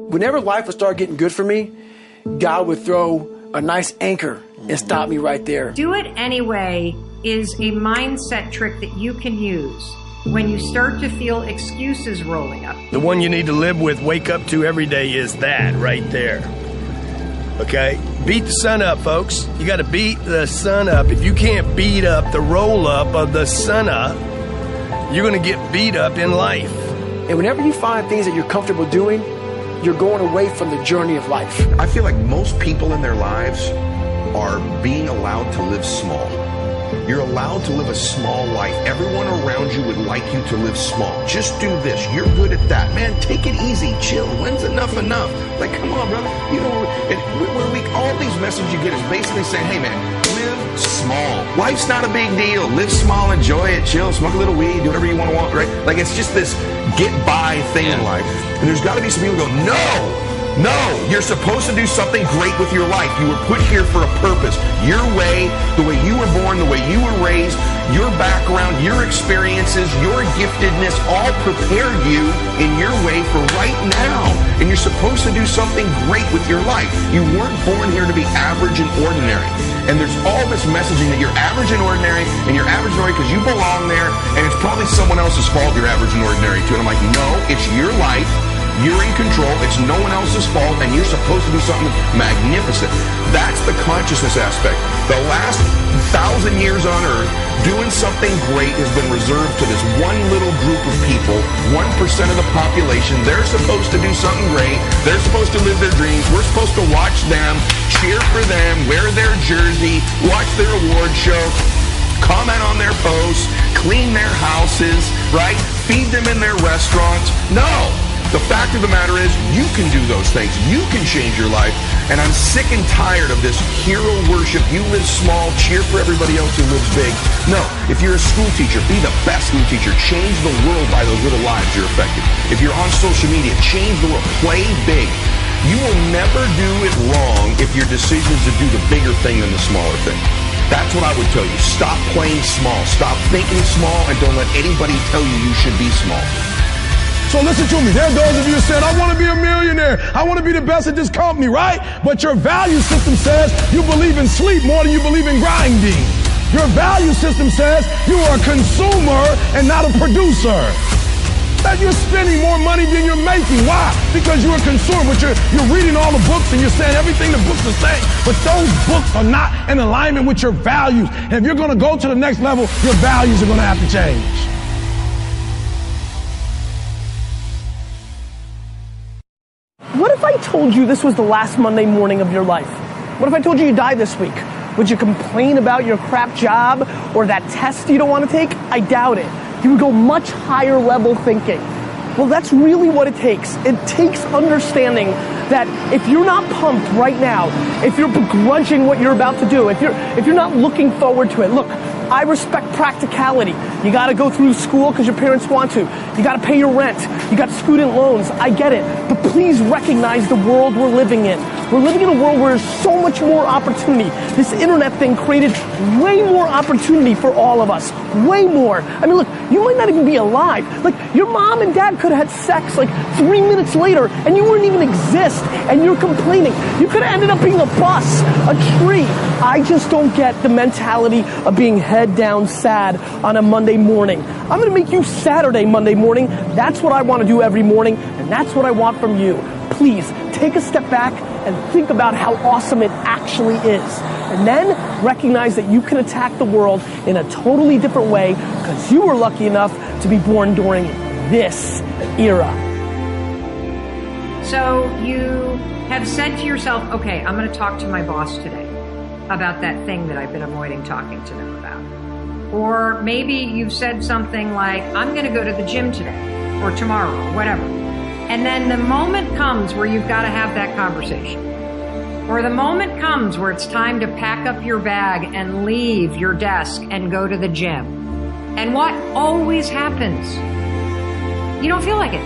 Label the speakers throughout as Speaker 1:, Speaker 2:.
Speaker 1: Whenever life would start getting good for me, God would throw a nice anchor and stop me right there.
Speaker 2: Do it anyway is a mindset trick that you can use when you start to feel excuses rolling up.
Speaker 3: The one you need to live with, wake up to every day is that right there. Okay? Beat the sun up, folks. You got to beat the sun up. If you can't beat up the roll up of the sun up, you're going to get beat up in life.
Speaker 1: And whenever you find things that you're comfortable doing, you're going away from the journey of life.
Speaker 4: I feel like most people in their lives are being allowed to live small. You're allowed to live a small life. Everyone around you would like you to live small. Just do this. You're good at that. Man, take it easy. Chill. When's enough? Like, come on, brother. You know, all these messages you get is basically saying, hey, man, live small. Life's not a big deal. Live small, enjoy it, chill, smoke a little weed, do whatever you want, right? Like, it's just this get-by thing in life. And there's got to be some people who go, no, you're supposed to do something great with your life. You were put here for a purpose. Your way, the way you were born, the way you were raised, your background, your experiences, your giftedness all prepared you in your way for right now. And you're supposed to do something great with your life. You weren't born here to be average and ordinary. And there's all this messaging that you're average and ordinary, and you're average and ordinary because you belong there, and it's probably someone else's fault you're average and ordinary too. And I'm like, no, it's your life. You're in control. It's no one else's fault, and you're supposed to do something magnificent. That's the consciousness aspect. The last 1,000 years on Earth, doing something great has been reserved to this one little group of people, 1% of the population. They're supposed to do something great. They're supposed to live their dreams. We're supposed to watch them, cheer for them, wear their jersey, watch their award show, comment on their posts, clean their houses, right? Feed them in their restaurants. No. The fact of the matter is, you can do those things. You can change your life. And I'm sick and tired of this hero worship. You live small, cheer for everybody else who lives big. No, if you're a school teacher, be the best school teacher. Change the world by those little lives you're affecting. If you're on social media, change the world. Play big. You will never do it wrong if your decision is to do the bigger thing than the smaller thing. That's what I would tell you. Stop playing small. Stop thinking small, and don't let anybody tell you you should be small.
Speaker 5: So listen to me. There are those of you who said, I want to be a millionaire. I want to be the best at this company, right? But your value system says you believe in sleep more than you believe in grinding. Your value system says you are a consumer and not a producer. That you're spending more money than you're making. Why? Because you're a consumer, but you're reading all the books and you're saying everything the books are saying. But those books are not in alignment with your values. And if you're going to go to the next level, your values are going to have to change.
Speaker 6: What if I told you this was the last Monday morning of your life? What if I told you die this week? Would you complain about your crap job or that test you don't want to take? I doubt it. You would go much higher level thinking. Well, that's really what it takes. It takes understanding that if you're not pumped right now, if you're begrudging what you're about to do, if you're not looking forward to it, look, I respect practicality. You gotta go through school because your parents want to. You gotta pay your rent. You got student loans. I get it. But please recognize the world we're living in. We're living in a world where there's so much more opportunity. This internet thing created way more opportunity for all of us. Way more. I mean, look, you might not even be alive. Like, your mom and dad could have had sex like 3 minutes later and you wouldn't even exist and you're complaining. You could have ended up being a bus, a tree. I just don't get the mentality of being head down sad on a Monday morning. I'm gonna make you Saturday Monday morning. That's what I want to do every morning, and that's what I want from you. Please take a step back and think about how awesome it actually is. And then recognize that you can attack the world in a totally different way because you were lucky enough to be born during this era.
Speaker 2: So you have said to yourself, okay, I'm going to talk to my boss today about that thing that I've been avoiding talking to them about. Or maybe you've said something like, I'm going to go to the gym today or tomorrow or whatever. And then the moment comes where you've got to have that conversation. Or the moment comes where it's time to pack up your bag and leave your desk and go to the gym. And what always happens? You don't feel like it.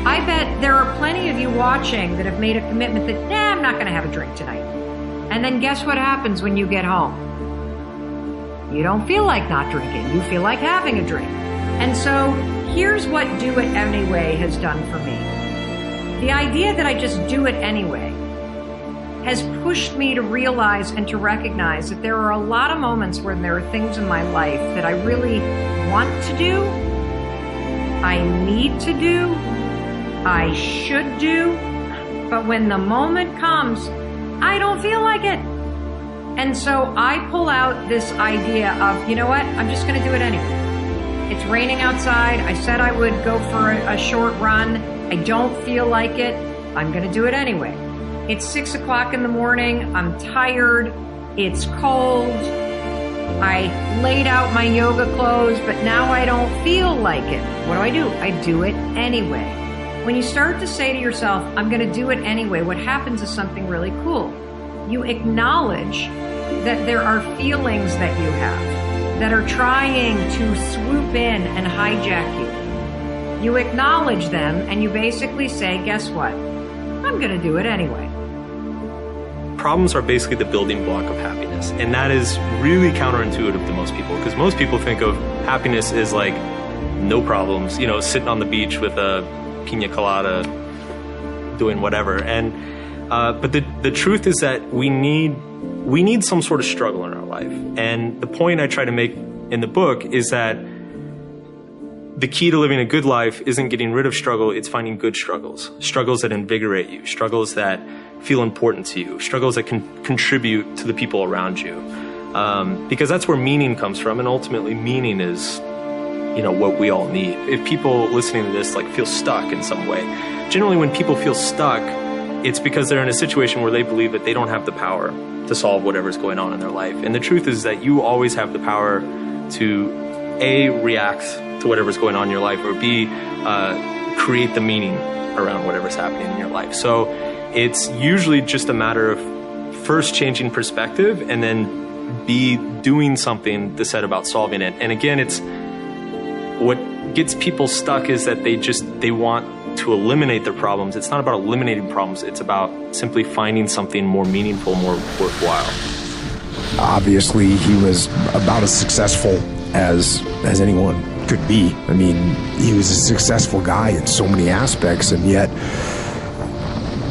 Speaker 2: I bet there are plenty of you watching that have made a commitment that, I'm not going to have a drink tonight. And then guess what happens when you get home? You don't feel like not drinking. You feel like having a drink. And so here's what Do It Anyway has done for me. The idea that I just do it anyway has pushed me to realize and to recognize that there are a lot of moments when there are things in my life that I really want to do, I need to do, I should do, but when the moment comes, I don't feel like it. And so I pull out this idea of, you know what, I'm just going to do it anyway. It's raining outside. I said I would go for a short run. I don't feel like it. I'm going to do it anyway. It's 6 o'clock in the morning. I'm tired. It's cold. I laid out my yoga clothes, but now I don't feel like it. What do? I do it anyway. When you start to say to yourself, I'm going to do it anyway, what happens is something really cool. You acknowledge that there are feelings that you have that are trying to swoop in and hijack you. You acknowledge them and you basically say, guess what? I'm going to do it anyway.
Speaker 7: Problems are basically the building block of happiness. And that is really counterintuitive to most people, because most people think of happiness as like no problems, you know, sitting on the beach with a pina colada, doing whatever. And but the truth is that we need some sort of struggle in our life. And the point I try to make in the book is that the key to living a good life isn't getting rid of struggle, it's finding good struggles. Struggles that invigorate you, struggles that feel important to you, struggles that can contribute to the people around you. Because that's where meaning comes from, and ultimately meaning is, you know, what we all need. If people listening to this like feel stuck in some way, generally when people feel stuck, it's because they're in a situation where they believe that they don't have the power to solve whatever's going on in their life. And the truth is that you always have the power to A, react to whatever's going on in your life, or B, create the meaning around whatever's happening in your life. So it's usually just a matter of first changing perspective and then B, doing something to set about solving it. And again, it's what gets people stuck is that they want to eliminate their problems. It's not about eliminating problems. It's about simply finding something more meaningful, more worthwhile.
Speaker 8: Obviously, he was about as successful as anyone could be. I mean, he was a successful guy in so many aspects, and yet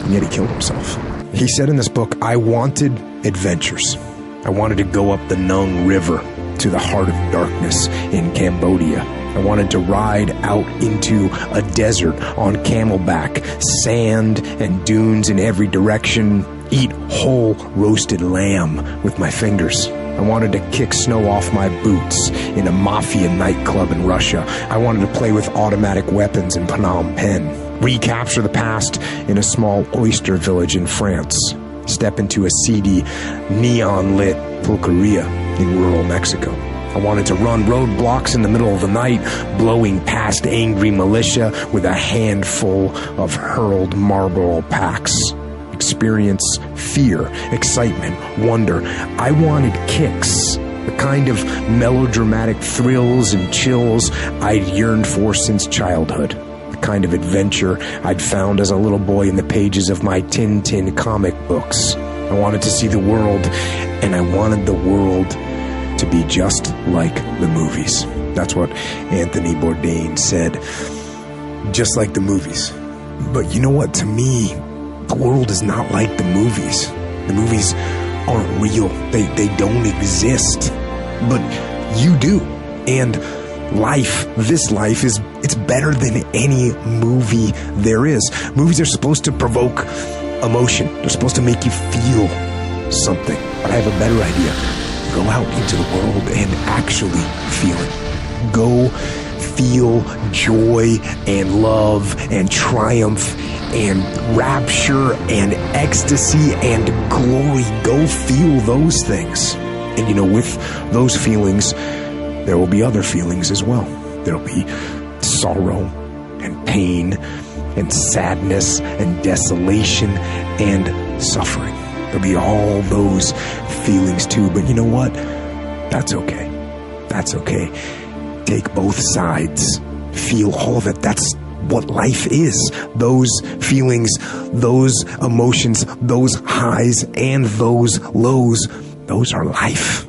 Speaker 8: he killed himself. He said in this book, I wanted adventures. I wanted to go up the Nung River to the heart of darkness in Cambodia. I wanted to ride out into a desert on camelback, sand and dunes in every direction, eat whole roasted lamb with my fingers. I wanted to kick snow off my boots in a mafia nightclub in Russia. I wanted to play with automatic weapons in Phnom Penh, recapture the past in a small oyster village in France, step into a seedy, neon-lit pulqueria in rural Mexico. I wanted to run roadblocks in the middle of the night, blowing past angry militia with a handful of hurled Marlboro packs. Experience fear, excitement, wonder. I wanted kicks, the kind of melodramatic thrills and chills I'd yearned for since childhood, the kind of adventure I'd found as a little boy in the pages of my Tintin comic books. I wanted to see the world, and I wanted the world to be just like the movies. That's what Anthony Bourdain said. Just like the movies. But you know what? To me, the world is not like the movies. The movies aren't real. They don't exist. But you do. And life, this life, it's better than any movie there is. Movies are supposed to provoke emotion. They're supposed to make you feel something. But I have a better idea. Go out into the world and actually feel it. Go feel joy and love and triumph and rapture and ecstasy and glory. Go feel those things. And you know, with those feelings, there will be other feelings as well. There'll be sorrow and pain and sadness and desolation and suffering. There'll be all those feelings too, but you know what? That's okay. That's okay. Take both sides. Feel all of it. That's what life is. Those feelings, those emotions, those highs and those lows, those are life.